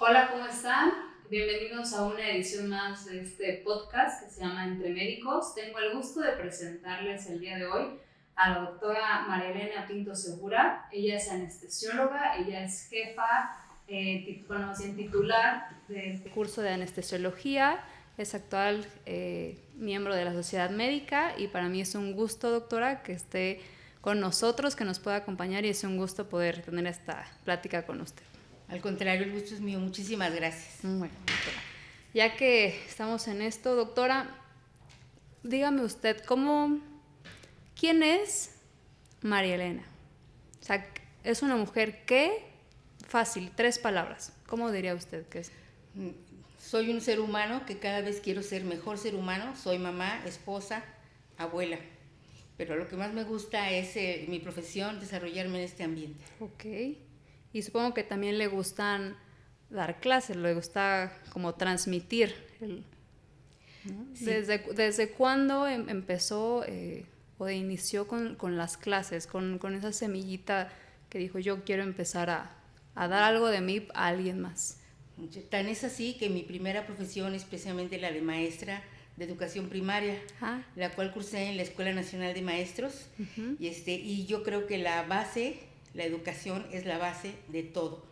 Hola, ¿cómo están? Bienvenidos a una edición más de este podcast que se llama Entre Médicos. Tengo el gusto de presentarles el día de hoy a la doctora María Elena Pinto Segura. Ella es anestesióloga, ella es jefa, titular del curso de anestesiología, es actual miembro de la Sociedad Médica y para mí es un gusto, doctora, que esté con nosotros, que nos pueda acompañar y es un gusto poder tener esta plática con usted. Al contrario, el gusto es mío. Muchísimas gracias. Bueno, doctora, ya que estamos en esto, doctora, dígame usted, ¿quién es María Elena? O sea, es una mujer que, fácil, 3 palabras, ¿cómo diría usted que es? Soy un ser humano que cada vez quiero ser mejor ser humano. Soy mamá, esposa, abuela. Pero lo que más me gusta es mi profesión, desarrollarme en este ambiente. Ok. Y supongo que también le gustan dar clases, le gusta como transmitir. ¿No? Sí. ¿Desde cuándo empezó o inició con las clases, con esa semillita que dijo yo quiero empezar a dar algo de mí a alguien más? Tan es así que mi primera profesión, especialmente la de maestra de educación primaria, la cual cursé en la Escuela Nacional de Maestros, y yo creo que la educación es la base de todo.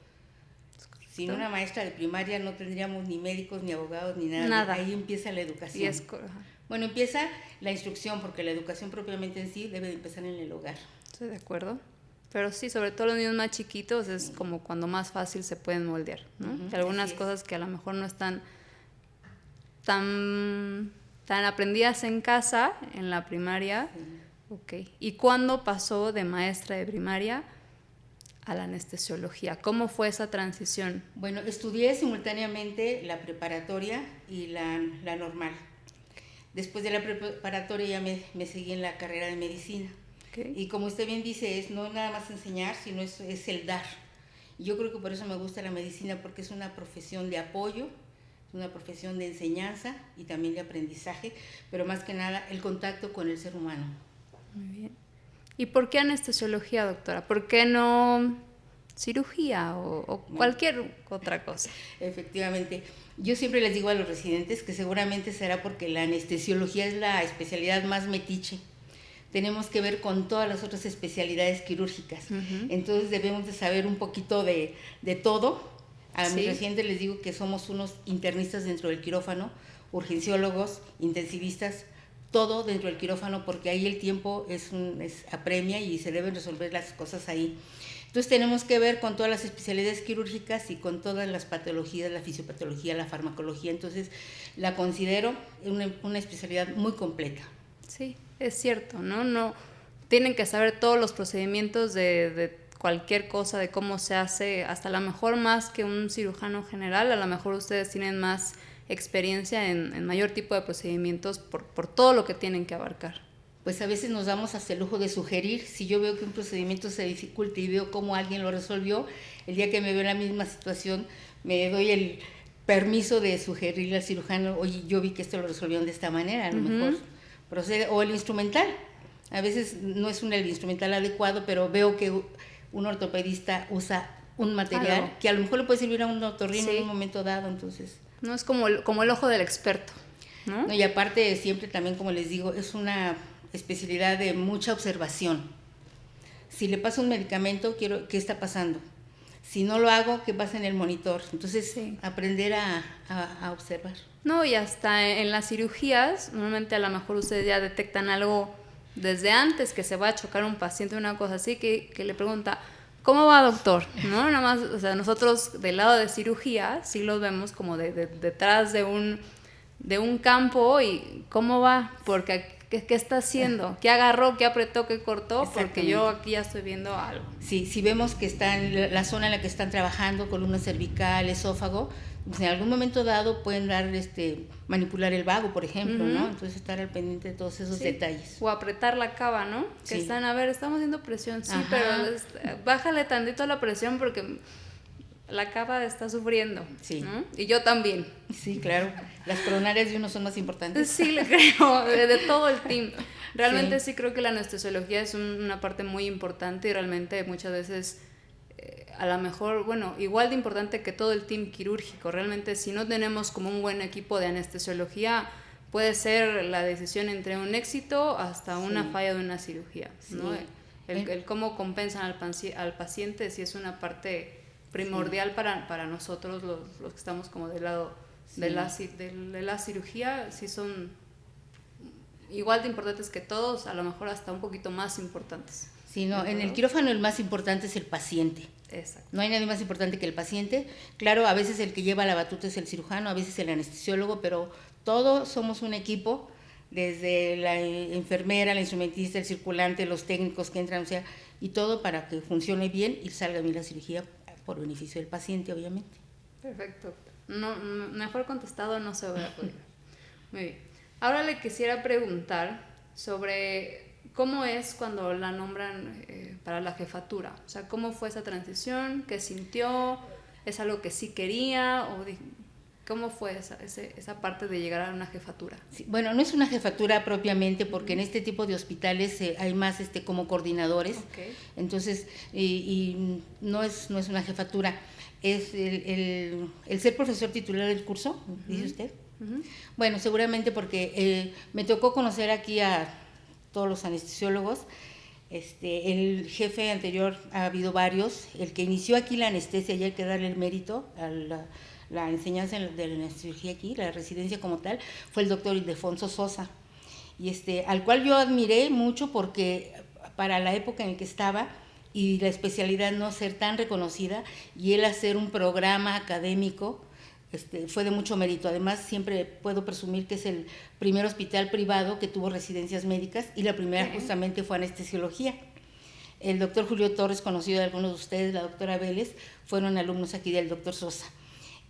Sin una maestra de primaria no tendríamos ni médicos, ni abogados, ni nada. Ahí empieza la educación. Bueno, empieza la instrucción, porque la educación propiamente en sí debe de empezar en el hogar. Estoy de acuerdo. Pero sí, sobre todo los niños más chiquitos es como cuando más fácil se pueden moldear, ¿no? Algunas cosas que a lo mejor no están tan aprendidas en casa, en la primaria. Okay. ¿Y cuándo pasó de maestra de primaria a la anestesiología? ¿Cómo fue esa transición? Bueno, estudié simultáneamente la preparatoria y la normal. Después de la preparatoria ya me seguí en la carrera de medicina. Okay. Y como usted bien dice, no nada más enseñar, sino es el dar. Y yo creo que por eso me gusta la medicina, porque es una profesión de apoyo, es una profesión de enseñanza y también de aprendizaje, pero más que nada el contacto con el ser humano. Muy bien. ¿Y por qué anestesiología, doctora? ¿Por qué no cirugía o cualquier otra cosa? Efectivamente. Yo siempre les digo a los residentes que seguramente será porque la anestesiología es la especialidad más metiche. Tenemos que ver con todas las otras especialidades quirúrgicas. Entonces debemos de saber un poquito de todo. A mis residentes les digo que somos unos internistas dentro del quirófano, urgenciólogos, intensivistas, todo dentro del quirófano, porque ahí el tiempo apremia y se deben resolver las cosas ahí. Entonces tenemos que ver con todas las especialidades quirúrgicas y con todas las patologías, la fisiopatología, la farmacología. Entonces la considero una especialidad muy completa. Sí, es cierto, ¿no? No tienen que saber todos los procedimientos de cualquier cosa, de cómo se hace, hasta a lo mejor más que un cirujano general, a lo mejor ustedes tienen más experiencia en mayor tipo de procedimientos por todo lo que tienen que abarcar. Pues a veces nos damos hasta el lujo de sugerir. Si yo veo que un procedimiento se dificulta y veo cómo alguien lo resolvió, el día que me veo en la misma situación, me doy el permiso de sugerirle al cirujano, oye, yo vi que esto lo resolvieron de esta manera, a lo mejor procede, o el instrumental. A veces no es el instrumental adecuado, pero veo que un ortopedista usa un material que a lo mejor le puede servir a un otorrino en un momento dado, entonces... No es como el ojo del experto, ¿no? Y aparte siempre también, como les digo, es una especialidad de mucha observación. Si le paso un medicamento, quiero qué está pasando. Si no lo hago, ¿qué pasa en el monitor? Entonces, aprender a observar. No, y hasta en las cirugías, normalmente a lo mejor ustedes ya detectan algo desde antes, que se va a chocar un paciente, una cosa así, que le pregunta, ¿cómo va, doctor? ¿No? Nada más, o sea, nosotros del lado de cirugía sí los vemos como detrás de un campo y ¿cómo va? Porque ¿qué está haciendo? ¿Qué agarró? ¿Qué apretó? ¿Qué cortó? Porque yo aquí ya estoy viendo algo. Sí, si vemos que está en la zona en la que están trabajando, columna cervical, esófago, pues en algún momento dado pueden manipular el vago, por ejemplo, ¿no? Entonces estar al pendiente de todos esos detalles. O apretar la cava, ¿no? Que están, a ver, estamos haciendo presión, pero bájale tantito la presión porque la cava está sufriendo, ¿no? Y yo también. Sí, claro. Las coronarias de uno son más importantes. Sí, le creo, de todo el team. Realmente sí creo que la anestesiología es una parte muy importante y realmente muchas veces a lo mejor, bueno, igual de importante que todo el team quirúrgico. Realmente si no tenemos como un buen equipo de anestesiología, puede ser la decisión entre un éxito hasta una falla de una cirugía, ¿no? El cómo compensan al paciente sí es una parte primordial para nosotros los que estamos como del lado de la cirugía, sí son igual de importantes que todos, a lo mejor hasta un poquito más importantes. Sí, no, en el quirófano el más importante es el paciente. Exacto. No hay nadie más importante que el paciente. Claro, a veces el que lleva la batuta es el cirujano, a veces el anestesiólogo, pero todos somos un equipo, desde la enfermera, la instrumentista, el circulante, los técnicos que entran, o sea, y todo para que funcione bien y salga bien la cirugía por beneficio del paciente, obviamente. Perfecto. No, mejor contestado no se hubiera podido. Muy bien. Ahora le quisiera preguntar sobre cómo es cuando la nombran para la jefatura. O sea, ¿cómo fue esa transición? ¿Qué sintió? ¿Es algo que sí quería? ¿Cómo fue esa parte de llegar a una jefatura? Sí, bueno, no es una jefatura propiamente, porque en este tipo de hospitales hay más como coordinadores. Okay. Entonces, y no es una jefatura. Es el ser profesor titular del curso, dice usted. Bueno, seguramente porque me tocó conocer aquí a todos los anestesiólogos. El jefe anterior, ha habido varios. El que inició aquí la anestesia, y hay que darle el mérito a la enseñanza de la anestesiología aquí, la residencia como tal, fue el doctor Ildefonso Sosa, y al cual yo admiré mucho porque para la época en que estaba y la especialidad no ser tan reconocida, y él hacer un programa académico, fue de mucho mérito. Además, siempre puedo presumir que es el primer hospital privado que tuvo residencias médicas, y la primera justamente fue anestesiología. El doctor Julio Torres, conocido de algunos de ustedes, la doctora Vélez, fueron alumnos aquí del doctor Sosa.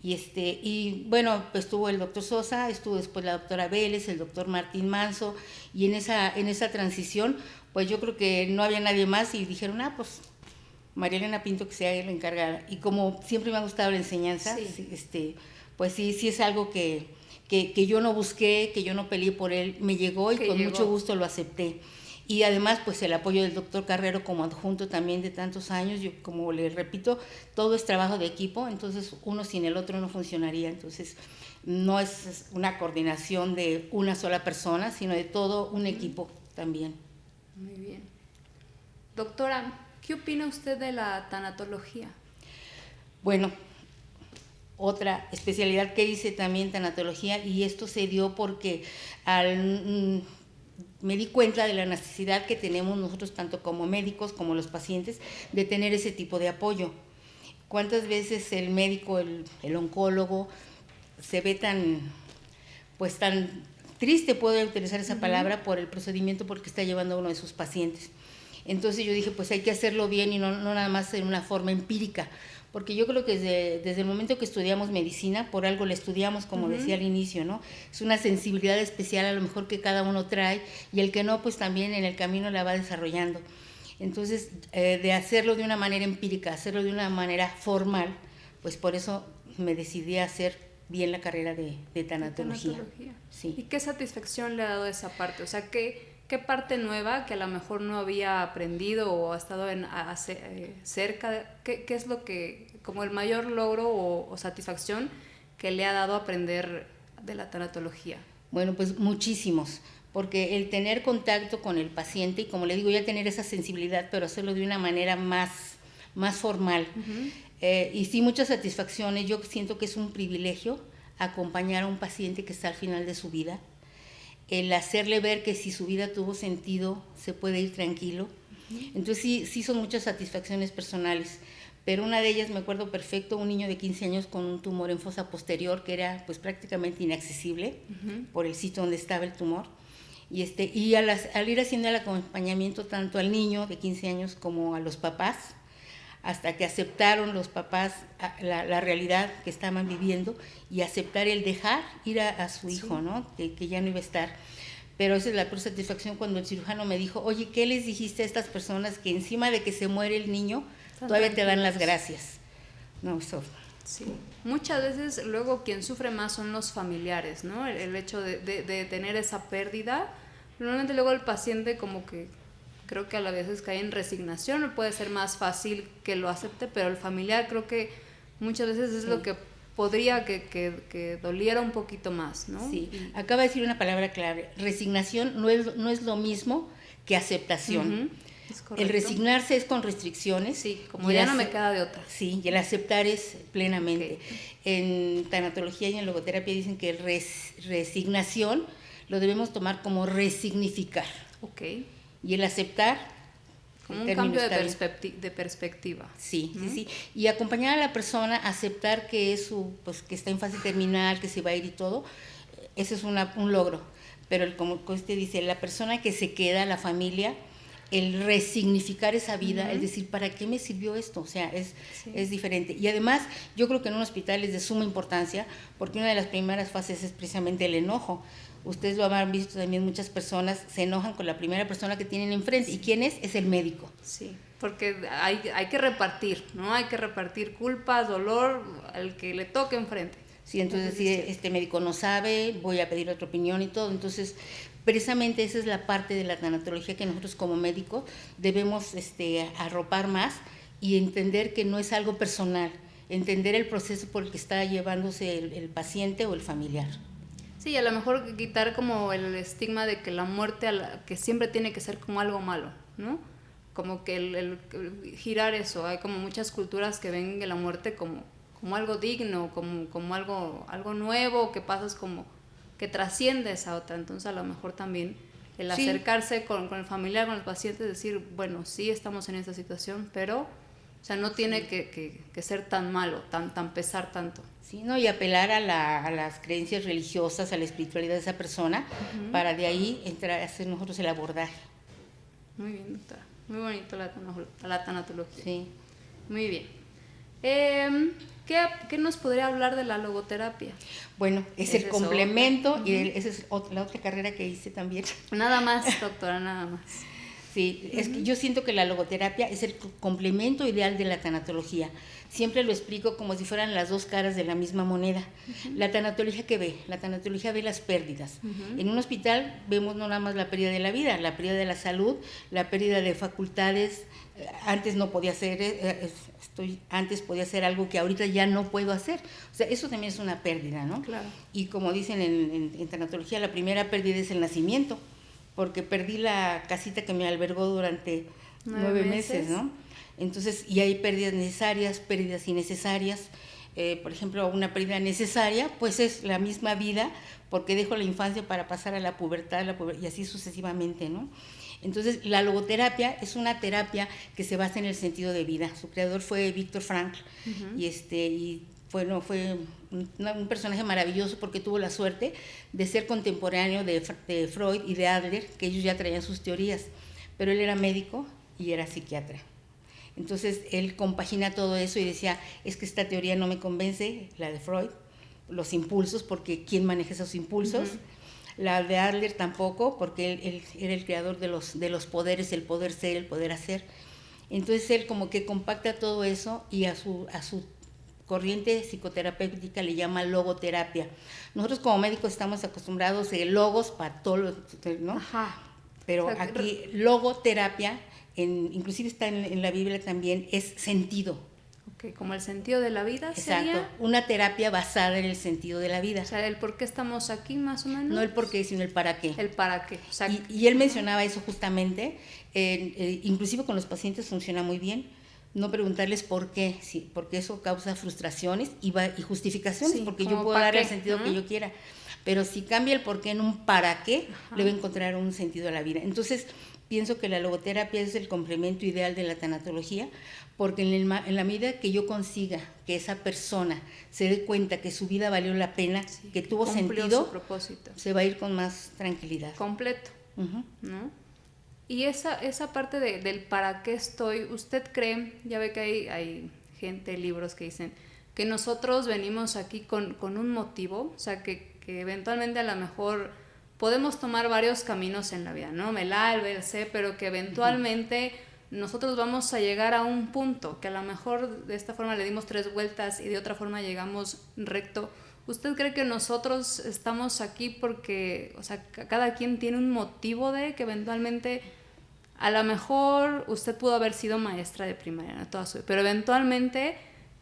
Y bueno, pues estuvo el doctor Sosa, estuvo después la doctora Vélez, el doctor Martín Manso, y en esa transición, pues yo creo que no había nadie más, y dijeron, pues María Elena Pinto que sea la encargada. Y como siempre me ha gustado la enseñanza, pues sí es algo que yo no busqué, que yo no peleé por él, me llegó y con mucho gusto lo acepté. Y además, pues el apoyo del doctor Carrero como adjunto también de tantos años. Yo, como le repito, todo es trabajo de equipo, entonces uno sin el otro no funcionaría. Entonces no es una coordinación de una sola persona, sino de todo un equipo también. Muy bien. Doctora, ¿qué opina usted de la tanatología? Bueno, otra especialidad que hice también, tanatología, y esto se dio porque me di cuenta de la necesidad que tenemos nosotros, tanto como médicos como los pacientes, de tener ese tipo de apoyo. ¿Cuántas veces el médico, el oncólogo, se ve tan triste, puedo utilizar esa palabra, por el procedimiento porque está llevando a uno de sus pacientes? Entonces yo dije, pues hay que hacerlo bien y no nada más en una forma empírica, porque yo creo que desde el momento que estudiamos medicina, por algo la estudiamos, como decía al inicio, ¿no? Es una sensibilidad especial a lo mejor que cada uno trae, y el que no, pues también en el camino la va desarrollando. Entonces, de hacerlo de una manera empírica, hacerlo de una manera formal, pues por eso me decidí a hacer bien la carrera de tanatología. Sí. ¿Y qué satisfacción le ha dado esa parte? O sea, ¿qué parte nueva que a lo mejor no había aprendido o ha estado cerca? ¿Qué es lo que, como el mayor logro o satisfacción que le ha dado aprender de la tanatología? Bueno, pues muchísimos, porque el tener contacto con el paciente, y como le digo, ya tener esa sensibilidad, pero hacerlo de una manera más formal. Y sí, muchas satisfacciones. Yo siento que es un privilegio acompañar a un paciente que está al final de su vida, el hacerle ver que si su vida tuvo sentido, se puede ir tranquilo. Entonces sí son muchas satisfacciones personales, pero una de ellas me acuerdo perfecto, un niño de 15 años con un tumor en fosa posterior que era pues prácticamente inaccesible por el sitio donde estaba el tumor. Y al ir haciendo el acompañamiento tanto al niño de 15 años como a los papás, hasta que aceptaron los papás la realidad que estaban viviendo, y aceptar el dejar ir a su hijo, ¿no? Que ya no iba a estar. Pero esa es la pura satisfacción cuando el cirujano me dijo, oye, ¿qué les dijiste a estas personas que encima de que se muere el niño, todavía te dan las gracias? No, eso. Sí. Muchas veces luego quien sufre más son los familiares, ¿no? El hecho de tener esa pérdida. Normalmente luego el paciente como que creo que a la vez cae en resignación, puede ser más fácil que lo acepte, pero el familiar creo que muchas veces es lo que podría que doliera un poquito más, ¿no? Sí, acaba de decir una palabra clave, resignación no es lo mismo que aceptación. Es correcto. El resignarse es con restricciones. Sí, como ya no me queda de otra. Sí, y el aceptar es plenamente. En tanatología y en logoterapia dicen que resignación lo debemos tomar como resignificar. Y el aceptar, como un cambio de perspectiva. Sí, sí. Y acompañar a la persona a aceptar que es que está en fase terminal, que se va a ir y todo, ese es un logro. Pero como usted dice, la persona que se queda, la familia, el resignificar esa vida, el decir, ¿para qué me sirvió esto? O sea, es diferente. Y además, yo creo que en un hospital es de suma importancia, porque una de las primeras fases es precisamente el enojo. Ustedes lo habrán visto también, muchas personas se enojan con la primera persona que tienen enfrente. ¿Y quién es? Es el médico. Sí, porque hay que repartir, ¿no? Hay que repartir culpas, dolor, al que le toque enfrente. Sí, entonces si este médico no sabe, voy a pedir otra opinión y todo. Entonces, precisamente esa es la parte de la tanatología que nosotros como médicos debemos arropar más y entender que no es algo personal, entender el proceso por el que está llevándose el paciente o el familiar. Sí, a lo mejor quitar como el estigma de que la muerte que siempre tiene que ser como algo malo, ¿no? Como que el girar eso. Hay como muchas culturas que ven la muerte como algo digno, como algo nuevo, que pasas como que trasciende esa otra. Entonces a lo mejor también el acercarse con el familiar, con el paciente, decir, bueno, sí estamos en esta situación, pero o sea, no tiene que ser tan malo, tan pesar tanto. Sí, ¿no? Y apelar a las creencias religiosas, a la espiritualidad de esa persona, para de ahí entrar a hacer nosotros el abordaje. Muy bien, doctora. Muy bonito la tanatología. Sí. Muy bien. ¿Qué nos podría hablar de la logoterapia? Bueno, es el complemento y esa es la otra carrera que hice también. Nada más, doctora, nada más. Sí, es que yo siento que la logoterapia es el complemento ideal de la tanatología. Siempre lo explico como si fueran las dos caras de la misma moneda. La tanatología, ¿qué ve? La tanatología ve las pérdidas. En un hospital vemos no nada más la pérdida de la vida, la pérdida de la salud, la pérdida de facultades. Antes no podía hacer, antes podía hacer algo que ahorita ya no puedo hacer. O sea, eso también es una pérdida, ¿no? Claro. Y como dicen en tanatología, la primera pérdida es el nacimiento, porque perdí la casita que me albergó durante 9 meses, ¿no? Entonces, y hay pérdidas necesarias, pérdidas innecesarias. Por ejemplo, una pérdida necesaria, pues es la misma vida, porque dejo la infancia para pasar a la pubertad y así sucesivamente, ¿no? Entonces, la logoterapia es una terapia que se basa en el sentido de vida. Su creador fue Viktor Frankl, y fue un personaje maravilloso porque tuvo la suerte de ser contemporáneo de Freud y de Adler, que ellos ya traían sus teorías, pero él era médico y era psiquiatra. Entonces él compagina todo eso y decía, es que esta teoría no me convence, la de Freud, los impulsos, porque ¿quién maneja esos impulsos? La de Adler tampoco, porque él era el creador de los poderes, el poder ser, el poder hacer. Entonces él como que compacta todo eso y a su corriente psicoterapéutica le llama logoterapia. Nosotros como médicos estamos acostumbrados a logos para todo, ¿no? Ajá. Pero o sea, aquí logoterapia, inclusive está en la Biblia también, es sentido. Okay, como el sentido de la vida. Exacto, sería una terapia basada en el sentido de la vida. O sea, el por qué estamos aquí más o menos. No el por qué, sino el para qué. El para qué, o sea, y él mencionaba eso justamente, inclusive con los pacientes funciona muy bien. No preguntarles por qué, sí, porque eso causa frustraciones y justificaciones, porque yo puedo dar el sentido que yo quiera. Pero si cambia el por qué en un para qué, le va a encontrar un sentido a la vida. Entonces, pienso que la logoterapia es el complemento ideal de la tanatología, porque en la medida que yo consiga que esa persona se dé cuenta que su vida valió la pena, que tuvo sentido, su propósito, se va a ir con más tranquilidad. Completo, ¿no? Y esa parte del para qué estoy, ¿usted cree? Ya ve que hay gente, libros que dicen que nosotros venimos aquí con un motivo, o sea, que eventualmente a lo mejor podemos tomar varios caminos en la vida, ¿no? El A, el B, el C, pero que eventualmente nosotros vamos a llegar a un punto, que a lo mejor de esta forma le dimos 3 vueltas y de otra forma llegamos recto. ¿Usted cree que nosotros estamos aquí porque, o sea, cada quien tiene un motivo de que eventualmente a lo mejor usted pudo haber sido maestra de primaria, ¿no? Toda su vida, pero eventualmente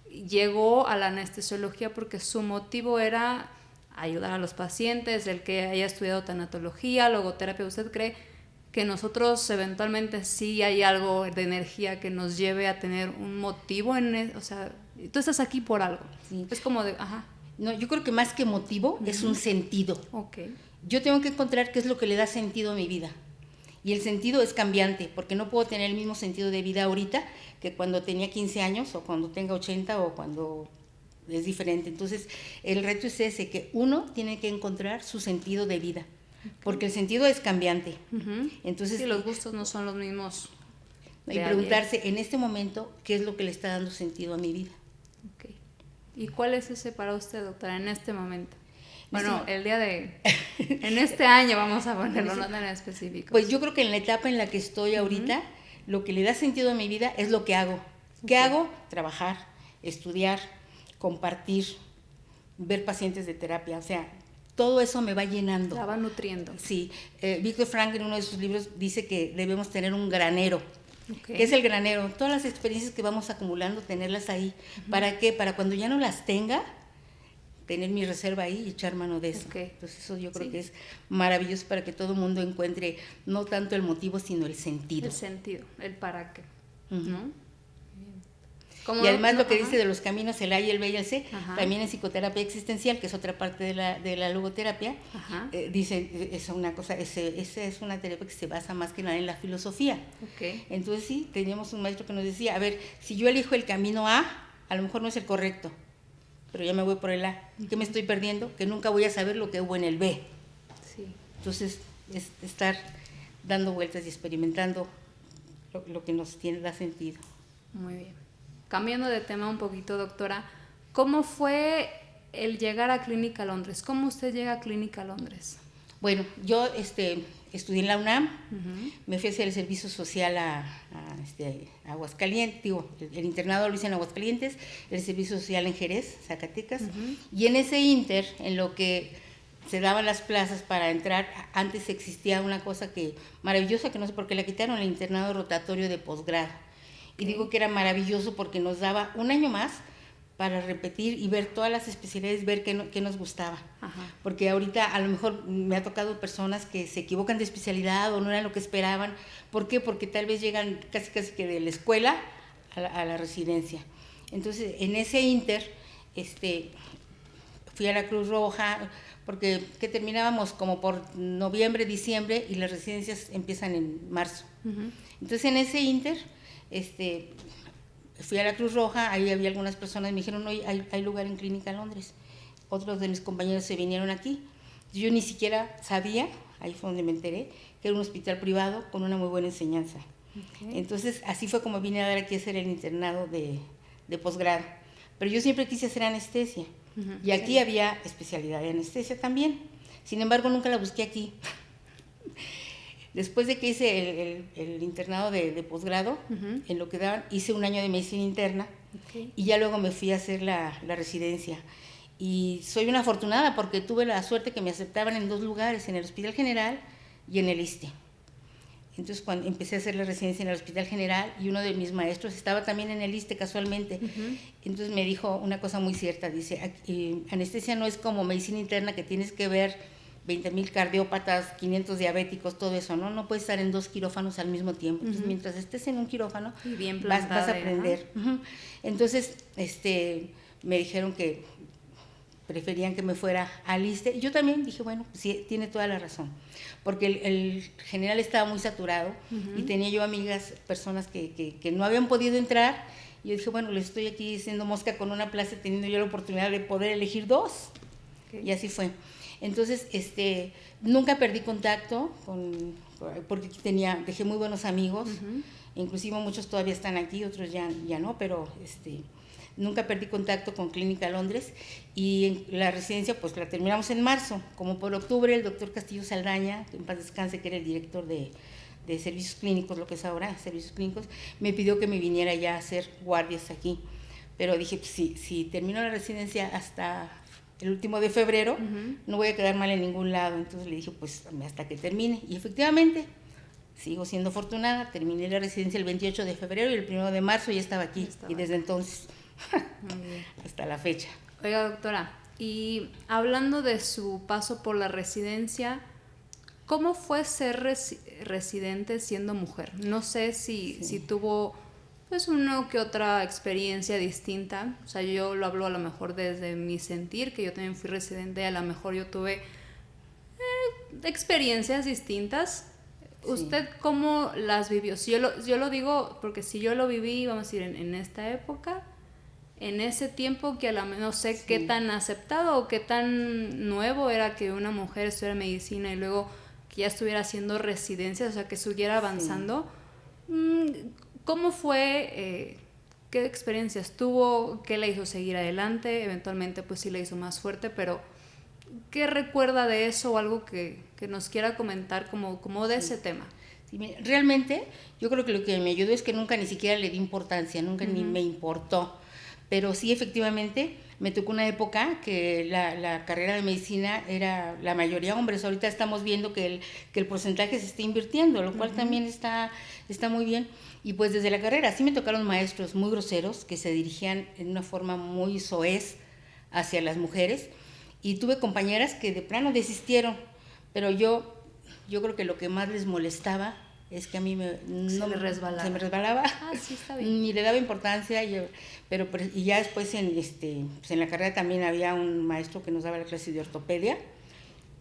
llegó a la anestesiología porque su motivo era ayudar a los pacientes, el que haya estudiado tanatología, logoterapia. ¿Usted cree que nosotros eventualmente sí hay algo de energía que nos lleve a tener un motivo o sea, tú estás aquí por algo? Sí. Es como de, ajá. No, yo creo que más que motivo es un sentido. Okay. Yo tengo que encontrar qué es lo que le da sentido a mi vida. Y el sentido es cambiante, porque no puedo tener el mismo sentido de vida ahorita que cuando tenía 15 años, o cuando tenga 80, o cuando es diferente. Entonces, el reto es ese, que uno tiene que encontrar su sentido de vida, porque el sentido es cambiante. Entonces, sí, los gustos no son los mismos. Y preguntarse en este momento qué es lo que le está dando sentido a mi vida. Okay. ¿Y cuál es ese para usted, doctora, en este momento? Bueno, el día de... En este año vamos a ponerlo, no tan específico. Pues yo creo que en la etapa en la que estoy ahorita, lo que le da sentido a mi vida es lo que hago. ¿Qué hago? Trabajar, estudiar, compartir, ver pacientes de terapia. O sea, todo eso me va llenando. La va nutriendo. Sí. Víctor Frank, en uno de sus libros, dice que debemos tener un granero. Okay. ¿Qué es el granero? Todas las experiencias que vamos acumulando, tenerlas ahí. ¿Para qué? Para cuando ya no las tenga, tener mi reserva ahí y echar mano de eso. Okay. Entonces eso yo creo que es maravilloso para que todo el mundo encuentre no tanto el motivo, sino el sentido. El sentido, el para qué, ¿no? Y además lo que dice de los caminos, el A y el B y el C, también en psicoterapia existencial, que es otra parte de la logoterapia, dice, es una cosa, esa es una terapia que se basa más que nada en la filosofía. Okay. Entonces sí, teníamos un maestro que nos decía, a ver, si yo elijo el camino A lo mejor no es el correcto, pero ya me voy por el A. ¿Qué me estoy perdiendo? Que nunca voy a saber lo que hubo en el B. Sí. Entonces, es estar dando vueltas y experimentando lo que nos da sentido. Muy bien. Cambiando de tema un poquito, doctora, ¿cómo fue el llegar a Clínica Londres? ¿Cómo usted llega a Clínica Londres? Bueno, yo estudié en la UNAM, me fui a hacer el servicio social a Aguascalientes, digo, el internado lo hice en Aguascalientes, el servicio social en Jerez, Zacatecas, y en ese inter, en lo que se daban las plazas para entrar, antes existía una cosa maravillosa, que no sé por qué la quitaron, el internado rotatorio de posgrado. Y digo que era maravilloso porque nos daba un año más para repetir y ver todas las especialidades, ver qué nos gustaba. Porque ahorita a lo mejor me ha tocado personas que se equivocan de especialidad o no era lo que esperaban. ¿Por qué? Porque tal vez llegan casi que de la escuela a la residencia. Entonces, en ese inter, fui a la Cruz Roja, porque terminábamos como por noviembre, diciembre, y las residencias empiezan en marzo. Entonces, en ese inter, fui a la Cruz Roja, ahí había algunas personas, me dijeron, no, hay lugar en Clínica Londres. Otros de mis compañeros se vinieron aquí. Yo ni siquiera sabía, ahí fue donde me enteré, que era un hospital privado con una muy buena enseñanza. Entonces, así fue como vine a dar aquí a hacer el internado de posgrado. Pero yo siempre quise hacer anestesia, y aquí había especialidad de anestesia también. Sin embargo, nunca la busqué aquí. Después de que hice el internado de posgrado, en lo que daban, hice un año de medicina interna, y ya luego me fui a hacer la residencia. Y soy una afortunada porque tuve la suerte que me aceptaban en 2 lugares, en el Hospital General y en el ISSSTE. Entonces, cuando empecé a hacer la residencia en el Hospital General, y uno de mis maestros estaba también en el ISSSTE casualmente, entonces me dijo una cosa muy cierta, dice, anestesia no es como medicina interna que tienes que ver 20,000 cardiópatas, 500 diabéticos, todo eso, ¿no? No puedes estar en 2 quirófanos al mismo tiempo. Entonces, mientras estés en un quirófano, vas a aprender. Entonces, me dijeron que preferían que me fuera al ISSSTE. Yo también dije, bueno, pues sí, tiene toda la razón. Porque el general estaba muy saturado, y tenía yo amigas, personas que no habían podido entrar. Y yo dije, bueno, les estoy aquí haciendo mosca con una plaza, teniendo yo la oportunidad de poder elegir 2. Y así fue. Entonces, nunca perdí contacto porque dejé muy buenos amigos, inclusive muchos todavía están aquí, otros ya no, pero nunca perdí contacto con Clínica Londres, y en la residencia pues la terminamos en marzo. Como por octubre, el doctor Castillo Saldaña, que en paz descanse, que era el director de servicios clínicos, lo que es ahora, servicios clínicos, me pidió que me viniera ya a hacer guardias aquí. Pero dije, pues, si termino la residencia hasta el último de febrero, no voy a quedar mal en ningún lado. Entonces le dije, pues hasta que termine. Y efectivamente, sigo siendo afortunada, terminé la residencia el 28 de febrero y el 1 de marzo ya estaba aquí, y desde entonces hasta la fecha. Oiga, doctora, y hablando de su paso por la residencia, ¿cómo fue ser residente siendo mujer? No sé si tuvo pues una que otra experiencia distinta. O sea, yo lo hablo a lo mejor desde mi sentir, que yo también fui residente, a lo mejor yo tuve experiencias distintas. Sí. ¿Usted cómo las vivió? Si yo lo digo porque si yo lo viví, vamos a decir, en esta época, en ese tiempo que a la no sé qué tan aceptado o qué tan nuevo era que una mujer estudiara medicina y luego que ya estuviera haciendo residencias, o sea, que siguiera avanzando. ¿Cómo fue? ¿Qué experiencias tuvo? ¿Qué le hizo seguir adelante? Eventualmente, pues sí le hizo más fuerte, pero ¿qué recuerda de eso o algo que nos quiera comentar como de ese tema? Sí, realmente, yo creo que lo que me ayudó es que nunca ni siquiera le di importancia, nunca ni me importó. Pero sí, efectivamente, me tocó una época que la carrera de medicina era la mayoría hombres. Ahorita estamos viendo que el porcentaje se está invirtiendo, lo cual también está muy bien. Y pues desde la carrera sí me tocaron maestros muy groseros que se dirigían en una forma muy soez hacia las mujeres. Y tuve compañeras que de plano desistieron, pero yo creo que lo que más les molestaba es que a mí se me resbalaba. Ah, sí, está bien. Ni le daba importancia, y ya después pues en la carrera también había un maestro que nos daba la clase de ortopedia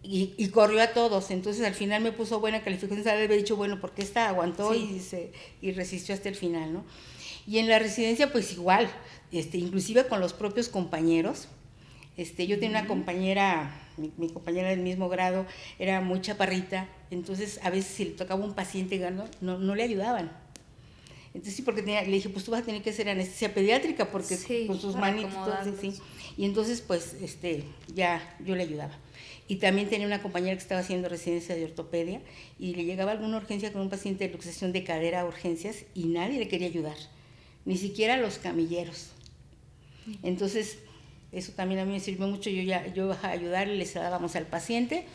y corrió a todos, entonces al final me puso buena calificación, se había dicho, bueno, porque esta aguantó y resistió hasta el final, ¿no? Y en la residencia pues igual, inclusive con los propios compañeros. Yo tenía una compañera, mi compañera del mismo grado, era muy chaparrita, entonces a veces si le tocaba un paciente no le ayudaban. Entonces sí, porque le dije, pues tú vas a tener que hacer anestesia pediátrica, porque con sus manitos, sí. Y entonces pues ya yo le ayudaba. Y también tenía una compañera que estaba haciendo residencia de ortopedia y le llegaba alguna urgencia con un paciente de luxación de cadera a urgencias y nadie le quería ayudar, ni siquiera los camilleros. Entonces eso también a mí me sirvió mucho, yo bajaba a ayudarle, le dábamos al paciente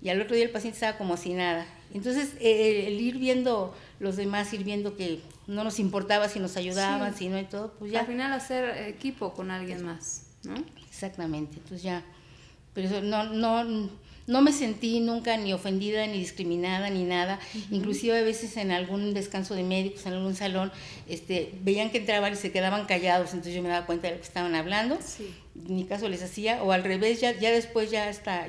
y al otro día el paciente estaba como si nada. Entonces el ir viendo los demás, ir viendo que no nos importaba si nos ayudaban, si no y todo, pues ya. Al final hacer equipo con alguien más, ¿no? Exactamente, entonces ya, pero eso no me sentí nunca ni ofendida, ni discriminada, ni nada. Inclusive a veces en algún descanso de médicos, en algún salón, veían que entraban y se quedaban callados, entonces yo me daba cuenta de lo que estaban hablando. Sí. Ni caso les hacía, o al revés, ya después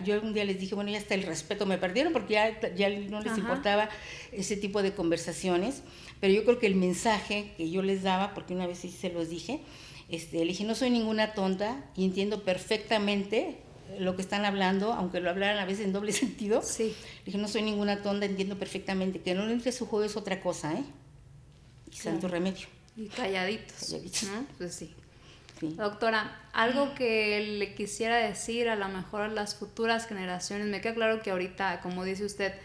yo un día les dije, bueno, ya hasta el respeto me perdieron, porque ya no les importaba ese tipo de conversaciones, pero yo creo que el mensaje que yo les daba, porque una vez sí se los dije, le dije, no soy ninguna tonta y entiendo perfectamente lo que están hablando, aunque lo hablaran a veces en doble sentido. Sí. Dije, no soy ninguna tonta, entiendo perfectamente que no entre su juego es otra cosa, y santo remedio. Y calladitos. ¿No? Pues sí. Doctora, algo que le quisiera decir a lo mejor a las futuras generaciones, me queda claro que ahorita, como dice usted,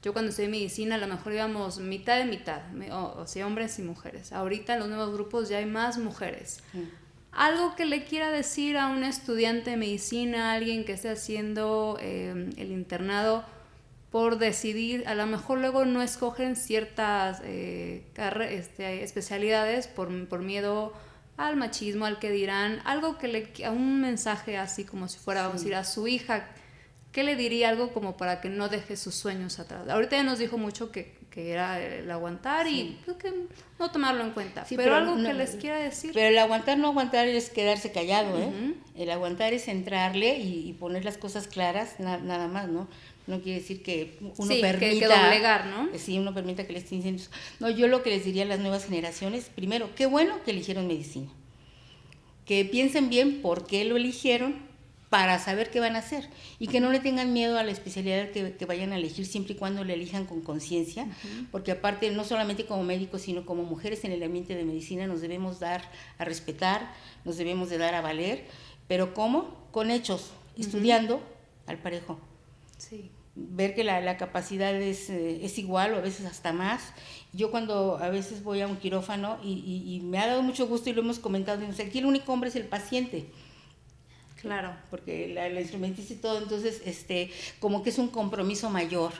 yo cuando estudié medicina a lo mejor íbamos mitad de mitad, o sea, hombres y mujeres. Ahorita en los nuevos grupos ya hay más mujeres. Algo que le quiera decir a un estudiante de medicina, a alguien que esté haciendo el internado, por decidir, a lo mejor luego no escogen ciertas especialidades por miedo al machismo, al que dirán, algo a un mensaje así como si fuera, vamos a decir, a su hija, ¿qué le diría algo como para que no deje sus sueños atrás? Ahorita ya nos dijo mucho que era el aguantar y pues, que no tomarlo en cuenta, pero algo que les quiera decir. Pero el no aguantar es quedarse callado, El aguantar es entrarle y poner las cosas claras, nada más, ¿no? No quiere decir que uno permita... que doblegar, ¿no? Sí, uno permita que le estén diciendo... No, yo lo que les diría a las nuevas generaciones, primero, qué bueno que eligieron medicina. Que piensen bien por qué lo eligieron, para saber qué van a hacer y que no le tengan miedo a la especialidad que vayan a elegir siempre y cuando la elijan con conciencia, porque aparte no solamente como médicos sino como mujeres en el ambiente de medicina nos debemos dar a respetar, nos debemos de dar a valer, pero ¿cómo? Con hechos, estudiando al parejo. Sí. Ver que la capacidad es igual o a veces hasta más. Yo cuando a veces voy a un quirófano y me ha dado mucho gusto y lo hemos comentado, aquí el único hombre es el paciente. Claro, porque la instrumentista y todo, entonces como que es un compromiso mayor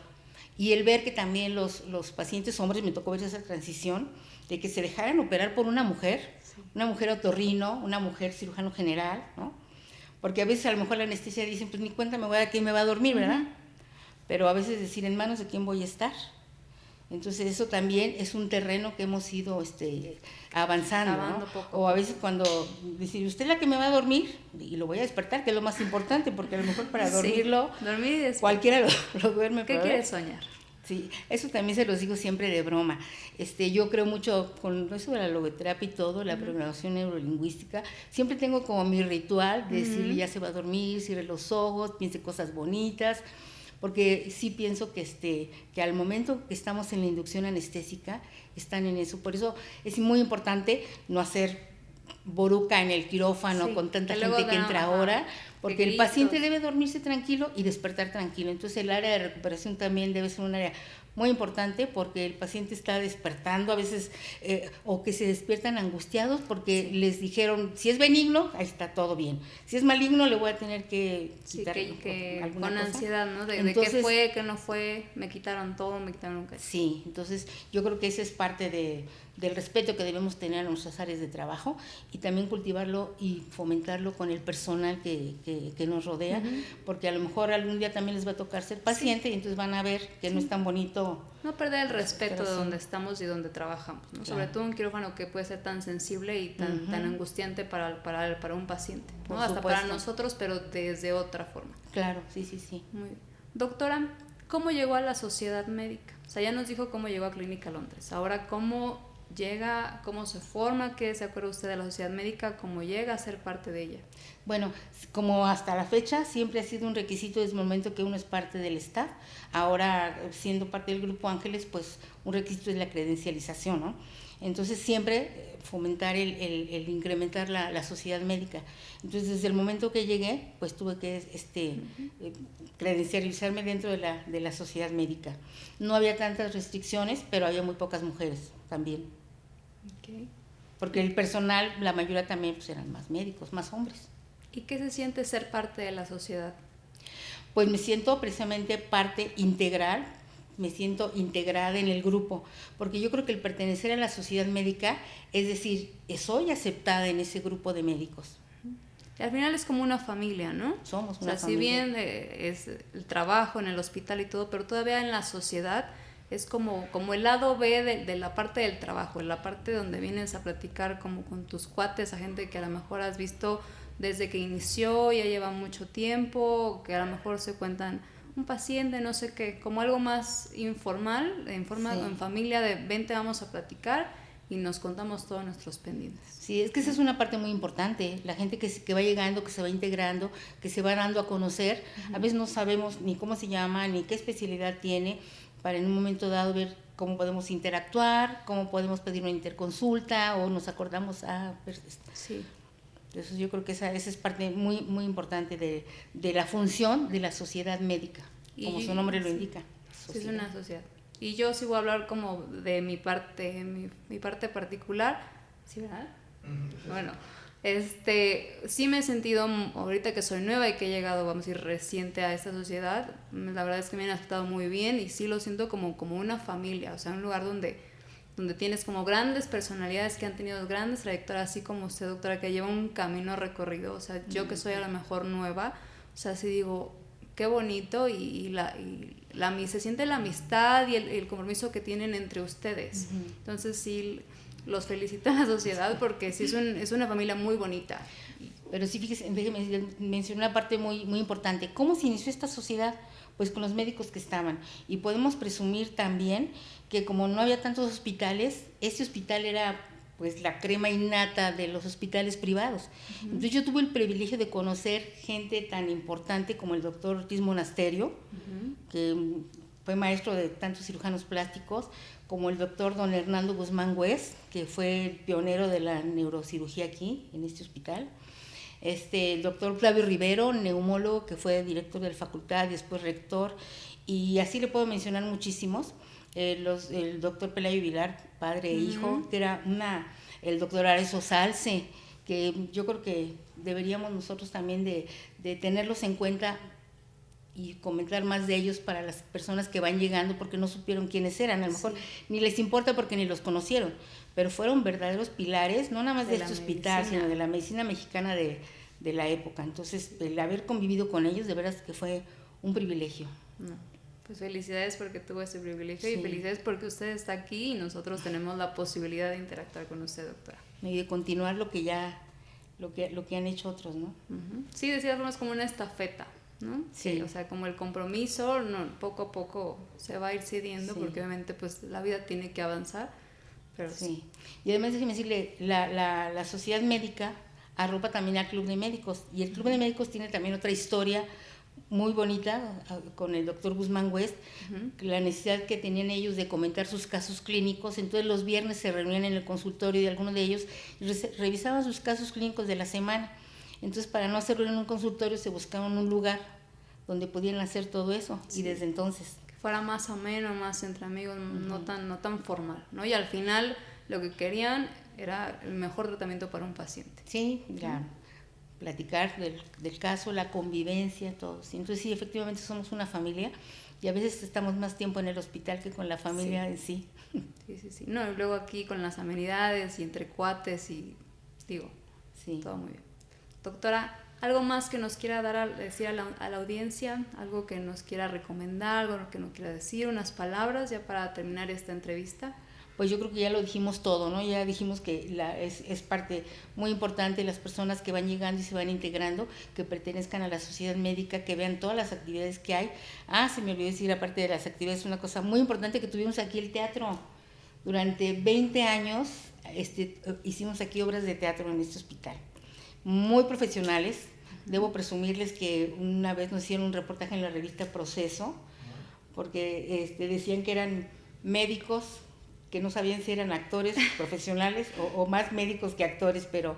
Y el ver que también los pacientes hombres, me tocó ver esa transición, de que se dejaran operar por una mujer otorrino, una mujer cirujano general, ¿no? Porque a veces a lo mejor la anestesia dicen, pues ni cuenta me voy a dar quién me va a dormir, ¿verdad? Pero a veces decir, ¿en manos de quién voy a estar? Entonces eso también es un terreno que hemos ido avanzando, ¿no? O a veces cuando decir, usted es la que me va a dormir y lo voy a despertar, que es lo más importante, porque a lo mejor para dormirlo, dormir cualquiera lo duerme. ¿Qué quieres soñar? Sí, eso también se los digo siempre de broma. Yo creo mucho con eso de la logoterapia y todo, la programación neurolingüística. Siempre tengo como mi ritual de decirle ya se va a dormir, cierre los ojos, piense cosas bonitas, porque sí pienso que al momento que estamos en la inducción anestésica, están en eso. Por eso es muy importante no hacer boruca en el quirófano con tanta gente que entra ahora, porque el paciente debe dormirse tranquilo y despertar tranquilo. Entonces el área de recuperación también debe ser un área muy importante, porque el paciente está despertando a veces, o que se despiertan angustiados porque les dijeron, si es benigno, ahí está todo bien, si es maligno le voy a tener que quitar alguna con cosa. Ansiedad, ¿no? De qué fue, qué no fue, me quitaron todo, me quitaron casi. Sí, entonces yo creo que esa es parte del respeto que debemos tener a nuestras áreas de trabajo, y también cultivarlo y fomentarlo con el personal que nos rodea, porque a lo mejor algún día también les va a tocar ser paciente, y entonces van a ver que no es tan bonito. No perder el respeto de donde estamos y donde trabajamos, ¿no? Claro. Sobre todo un quirófano que puede ser tan sensible y tan angustiante para un paciente, ¿no? Hasta para nosotros, pero desde otra forma. Claro, sí. Muy bien. Doctora, ¿cómo llegó a la sociedad médica? O sea, ya nos dijo cómo llegó a Clínica Londres. Ahora, ¿cómo llega, cómo se forma? ¿Qué se acuerda usted de la sociedad médica? ¿Cómo llega a ser parte de ella? Bueno, como hasta la fecha siempre ha sido un requisito desde el momento que uno es parte del staff. Ahora, siendo parte del Grupo Ángeles, pues un requisito es la credencialización, ¿no? Entonces siempre fomentar el incrementar la sociedad médica. Entonces desde el momento que llegué, pues tuve que credencializarme dentro de la sociedad médica. No había tantas restricciones, pero había muy pocas mujeres también. Okay. Porque el personal, la mayoría también pues, eran más médicos, más hombres. ¿Y qué se siente ser parte de la sociedad? Pues me siento precisamente parte integral, me siento integrada en el grupo, porque yo creo que el pertenecer a la sociedad médica, es decir, soy aceptada en ese grupo de médicos. Y al final es como una familia, ¿no? Somos una familia. Si bien es el trabajo en el hospital y todo, pero todavía en la sociedad es como el lado B de la parte del trabajo, la parte donde vienes a platicar como con tus cuates, a gente que a lo mejor has visto desde que inició, ya lleva mucho tiempo, que a lo mejor se cuentan un paciente, no sé qué, como algo más informal, en familia de vente, vamos a platicar y nos contamos todos nuestros pendientes. Sí, es que esa es una parte muy importante, la gente que va llegando, que se va integrando, que se va dando a conocer, a veces no sabemos ni cómo se llama, ni qué especialidad tiene, para en un momento dado ver cómo podemos interactuar, cómo podemos pedir una interconsulta, o nos acordamos Sí. Entonces yo creo que esa es parte muy, muy importante de la función de la sociedad médica, como su nombre lo indica. Sí, es una sociedad. Y yo sí voy a hablar como de mi parte, mi parte particular. ¿Sí, verdad? Bueno, sí me he sentido, ahorita que soy nueva y que he llegado, vamos a decir, reciente a esta sociedad, la verdad es que me han aceptado muy bien y sí lo siento como una familia, o sea, un lugar donde tienes como grandes personalidades que han tenido grandes trayectorias, así como usted, doctora, que lleva un camino recorrido. O sea, yo que soy a lo mejor nueva, o sea, sí digo, qué bonito y se siente la amistad y el compromiso que tienen entre ustedes. Entonces sí, los felicito a la sociedad porque sí es una familia muy bonita. Pero sí, fíjese, déjeme mencionar una parte muy, muy importante. ¿Cómo se inició esta sociedad? Pues con los médicos que estaban. Y podemos presumir también que como no había tantos hospitales, ese hospital era pues la crema innata de los hospitales privados. Entonces yo tuve el privilegio de conocer gente tan importante como el doctor Ortiz Monasterio, que fue maestro de tantos cirujanos plásticos, como el doctor don Hernando Guzmán Güez, que fue el pionero de la neurocirugía aquí, en este hospital. El doctor Flavio Rivero, neumólogo, que fue director de la facultad y después rector, y así le puedo mencionar muchísimos. El doctor Pelayo Vilar, padre e hijo, que era el doctor Arezo Salce, que yo creo que deberíamos nosotros también de tenerlos en cuenta y comentar más de ellos para las personas que van llegando porque no supieron quiénes eran, a lo mejor ni les importa porque ni los conocieron, pero fueron verdaderos pilares, no nada más de este hospital, sino de la medicina mexicana de la época. Entonces, el haber convivido con ellos, de veras que fue un privilegio. No, pues felicidades porque tuvo ese privilegio y felicidades porque usted está aquí y nosotros tenemos la posibilidad de interactuar con usted, doctora. Y de continuar lo que han hecho otros, ¿no? Sí, de cierta forma es como una estafeta, ¿no? Sí. O sea, como el compromiso, poco a poco se va a ir cediendo porque obviamente pues la vida tiene que avanzar, pero sí. Y además déjeme decirle, la sociedad médica arropa también al Club de Médicos, y el Club de Médicos tiene también otra historia muy bonita con el doctor Guzmán West, la necesidad que tenían ellos de comentar sus casos clínicos. Entonces los viernes se reunían en el consultorio de algunos de ellos y revisaban sus casos clínicos de la semana. Entonces, para no hacerlo en un consultorio, se buscaban un lugar donde pudieran hacer todo eso, y desde entonces que fuera más ameno, más entre amigos, no tan formal, ¿no? Y al final lo que querían era el mejor tratamiento para un paciente. Sí, claro. Platicar del caso, la convivencia, todo. ¿Sí? Entonces, sí, efectivamente somos una familia y a veces estamos más tiempo en el hospital que con la familia en sí. Sí. No, y luego aquí con las amenidades y entre cuates y todo muy bien. Doctora, ¿algo más que nos quiera decir a la audiencia? ¿Algo que nos quiera recomendar? ¿Algo que nos quiera decir? ¿Unas palabras ya para terminar esta entrevista? Pues yo creo que ya lo dijimos todo, ¿no? Ya dijimos que es parte muy importante las personas que van llegando y se van integrando, que pertenezcan a la sociedad médica, que vean todas las actividades que hay. Se me olvidó decir, aparte de las actividades, una cosa muy importante que tuvimos aquí, el teatro. Durante 20 años hicimos aquí obras de teatro en este hospital, muy profesionales. Debo presumirles que una vez nos hicieron un reportaje en la revista Proceso, porque decían que eran médicos que no sabían si eran actores profesionales o más médicos que actores, pero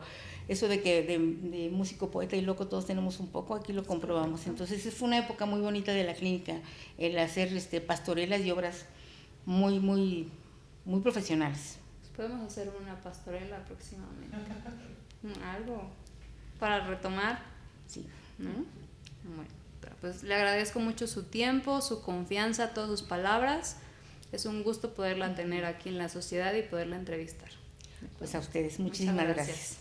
eso de que de músico, poeta y loco todos tenemos un poco, aquí lo comprobamos. Entonces fue una época muy bonita de la clínica, el hacer pastorelas y obras muy, muy, muy profesionales. Podemos hacer una pastorela próximamente. Algo para retomar. Sí. ¿No? Bueno, pues le agradezco mucho su tiempo, su confianza, todas sus palabras. Es un gusto poderla tener aquí en la sociedad y poderla entrevistar. Pues a ustedes, muchísimas gracias.